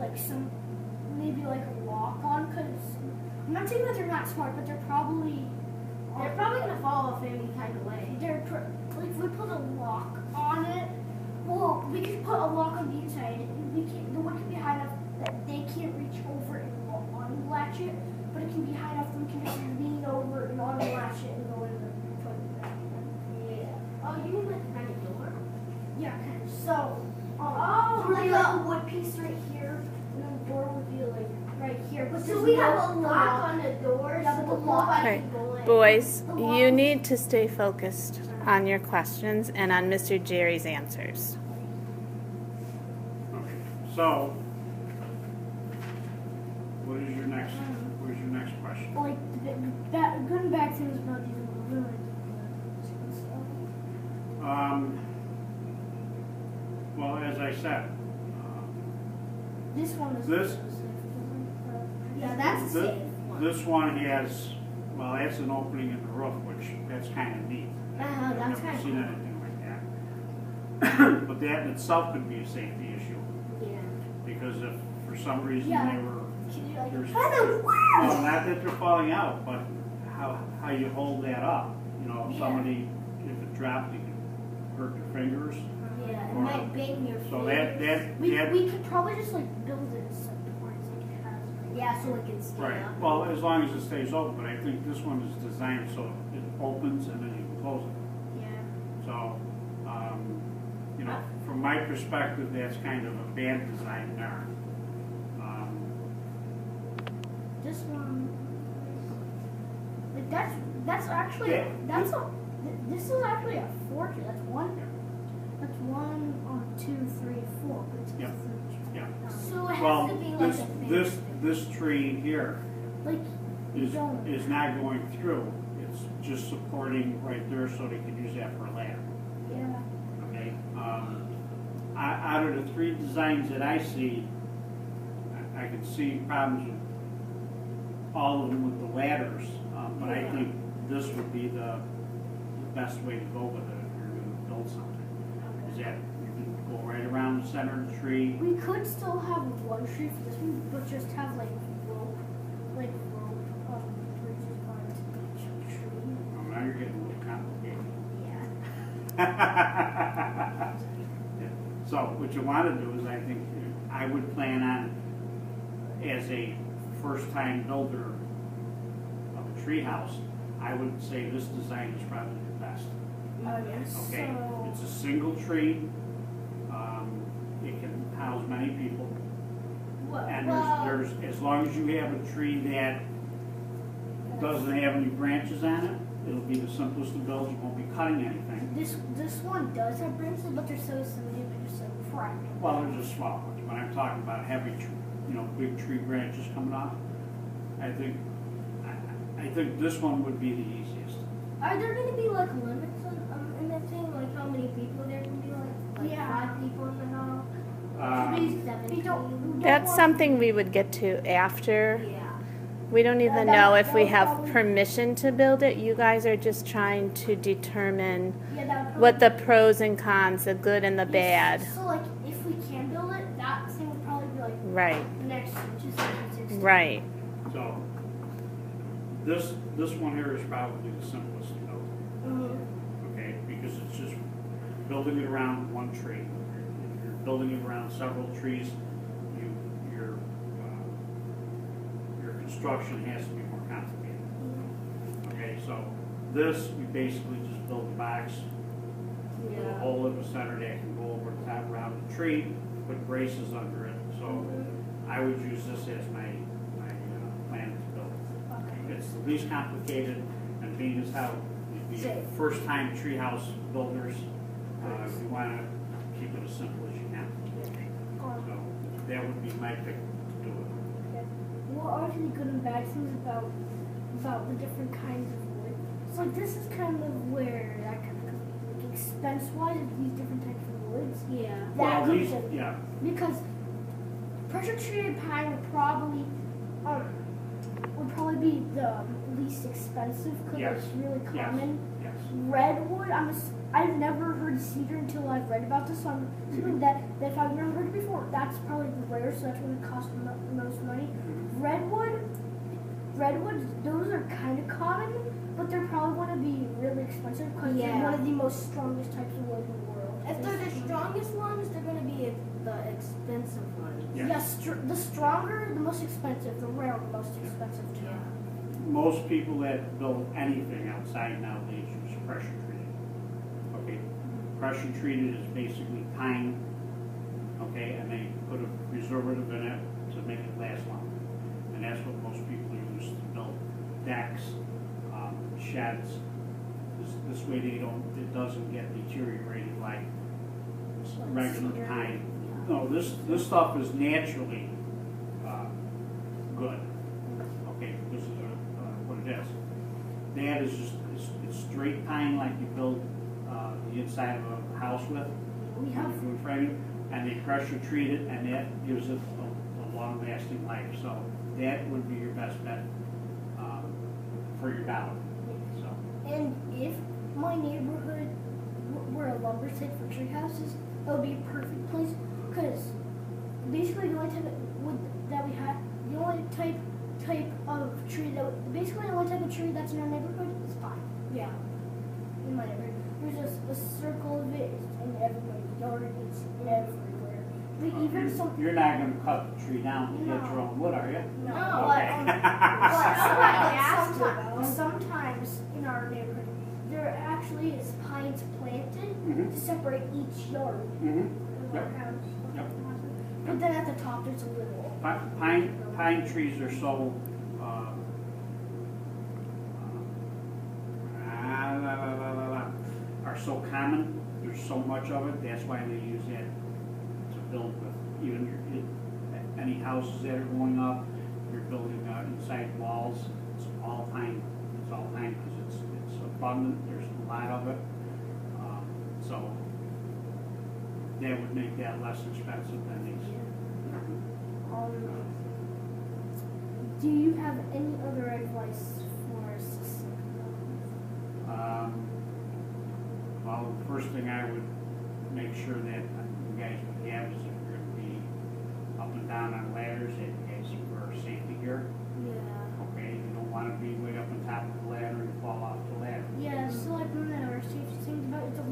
like maybe like a lock on, because I'm not saying that they're not smart, but they're probably gonna fall off any kind of way. Like if we put a lock on it, well, we could put a lock on the inside. The wood can be high enough that they can't reach over and unlatch it, but it can be high enough that we can just lean over and unlatch it and go in and put it back in. Yeah. Oh, you mean like kind of door? Yeah, kind of. So, Oh, like a wood piece right here, and then the door would be like right here. But So we have a lock on the door, Yeah, so but the the lock- nobody Okay, can go in. boys, you need to stay focused on your questions and on Mr. Jerry's answers. Okay, so, what is your next question? like going back to this about these ruins and stuff. Well, as I said, This one is This- Yeah, that's a This- safe one. this one has, well, that's an opening in the roof, which, that's kind of neat. That's I've never kind seen of anything like that. But that in itself could be a safety issue, Yeah. because if for some reason Yeah. they were, Can you like there's, kind of well, not that they're falling out, but how you hold that up. You know, if Yeah. somebody, if it dropped, you could hurt your fingers. Yeah, it Or- might bang your So fingers. that, we could probably just like build it supports like it has. Yeah, so it can stay right, up. well, as long as it stays open, but I think this one is designed so it opens and then you can close it. Yeah. So, you know, from my perspective, that's kind of a bad design there. This one, like that's actually Yeah. this is actually a fortress. That's one. That's 1, 2, 3, 4. But it's Yeah. a third. Yeah. So it has Well, to be like this, a thing. this tree here Like is don't. not going through. It's just supporting right there so they can use that for a ladder. Yeah. Okay. Out of the three designs that I see, I can see problems with all of them with the ladders, but I Yeah. think this would be the best way to go with it if you're going to build something. Is that you can go right around the center of the tree. We could still have one tree for this one, but just have like rope bridges on each tree. Oh, now you're getting a little complicated. Yeah. So what you want to do is, I think, I would plan on, as a first-time builder of a tree house, I would say this design is probably the best. Okay, So it's a single tree. It can house many people, and there's as long as you have a tree that doesn't have any branches on it, it'll be the simplest to build. You won't be cutting anything. this one does have branches, but they're so similar, they're just like fragile. Well, they're just small ones. When I'm talking about heavy, big tree branches coming off, I think this one would be the easiest. Are there going to be like limits in that thing? Like how many people there can be? Like Yeah. 5 people in the house? Um, We 17? don't That's want- something we would get to after. Yeah. We don't even that- know if that we would have probably- permission to build it. You guys are just trying to determine Yeah, that would what the probably- pros and cons, the good and the bad. So like, if we can build it, that thing would probably be like Right, next to 2016. right. So this one here is probably the simplest to build. Okay, because it's just building it around one tree. If you're building it around several trees, your construction has to be more complicated. Okay, so this, we basically just build a box with a Yeah. hole in the center that can go over the top around the tree, put braces under it. So I would use this as my plan to build. Okay. It's the least complicated, and being as how the Safe. first-time treehouse builders, you want to keep it as simple as you can. So that would be my pick to do it. What are the good and bad things about the different kinds of wood? So like, this is kind of where that kind of comes in. Like expense-wise, of these different types of woods. Yeah. That Well, comes these, in. yeah, Because pressure treated pine would probably be the least expensive because Yes. it's really Yes. common. yes. Redwood, I've never heard cedar until I've read about this, so I'm assuming that if I've never heard it before, that's probably the rare, so that's when it costs the most money. Redwoods, those are kind of common, but they're probably going to be really expensive because they're one of the most strongest types of wood in the world. If they're the strongest ones, they're gonna be the expensive ones. Yeah. Yes, the stronger, the most expensive. The rare, the most expensive too. Most people that build anything outside nowadays use pressure treated. Okay, pressure treated is basically pine, okay, and they put a preservative in it to make it last longer. And that's what most people use to build decks, sheds. This way it doesn't get deteriorated like regular pine. No, this stuff is naturally good. Okay, this is what it is. That is just it's straight pine like you build the inside of a house with. We have Food framing, and they pressure treat it, and that gives it a long-lasting life. So that would be your best bet for your dollar. So And if my neighborhood were a lumber site for tree houses, that would be a perfect place because basically the only type of wood that we have, the only type of tree basically the only type of tree that's in our neighborhood is pine. Yeah. In my neighborhood, there's just a circle of it in everybody's yard. It's everywhere. But even some. you're not going to cut the tree down to get your No. own wood, are you? No, Okay. sometimes in our neighborhood, there actually is pines planted Mhm. to separate each yard Mhm. of Yep. our house. Yep. But then at the top, there's a little. Pine trees are so are so common. There's so much of it. That's why they use that to build with. Even any houses that are going up, you're building inside walls. It's all pine. It's all pine because it's abundant. There's a lot of it. So that would make that less expensive than these. Do you have any other advice for us? Well, the first thing I would make sure that you guys would have is if you're going to be up and down on ladders, that you guys wear safety gear. Yeah. Okay, you don't want to be way up on top of the ladder and fall off the ladder. Yeah, so like one of our safety things about So,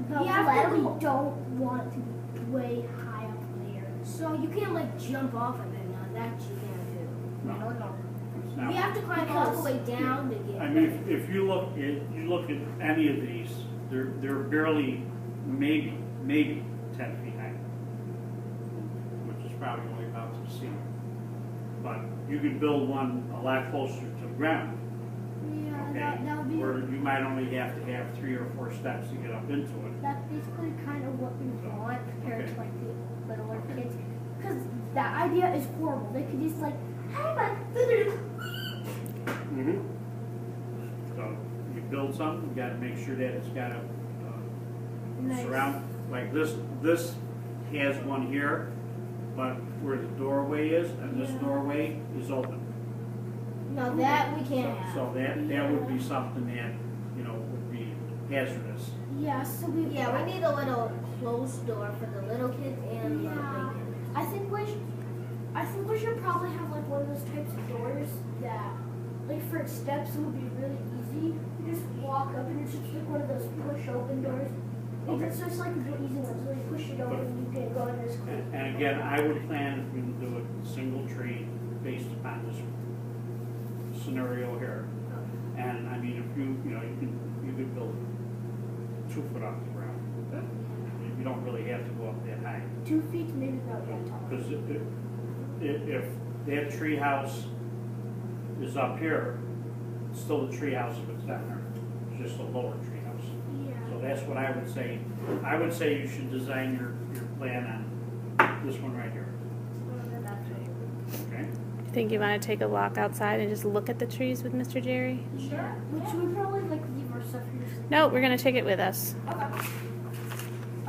the have to ladder, we go- don't want it to be way high up in the air. So you can't like jump off of it now. That you can't do. no, it's not. We have to climb all the way down to get. I mean, if you look at any of these, they're barely maybe 10 feet high, which is probably only about to the ceiling. But you could build one a lot closer to the ground. Yeah, Okay, that would be. where you might only have to have 3 or 4 steps to get up into it. That's basically kind of what we want compared to like the littler kids. Because that idea is horrible. They could just like, hey, my. Mm-hmm. So you build something, you got to make sure that it's got a Nice. surround like this. This has one here, but where the doorway is, and this Yeah. doorway is open. No, that we can't have. So that would be something that would be hazardous. Yeah, so we. Yeah, we need a little closed door for the little kids and the Yeah. big kids. I think we should probably have like one of those types of doors that, like for steps, it would be really easy. You just walk up and it's just like one of those push open doors. Okay. It's just like the easy ones. So you push it open and you can go in this quick. And again, I would plan if we would do it single tree based upon this scenario here. And I mean, if you could build 2 foot off the ground. You don't really have to go up that high. 2 feet, maybe not that tall. Because if that tree house is up here, it's still the tree house if it's down there. It's just a lower tree house. So Yeah. that's what I would say. I would say you should design your plan on this one right here. Okay? You think you want to take a walk outside and just look at the trees with Mr. Jerry? Sure. Which we probably like leave our stuff here. No, we're going to take it with us. Okay.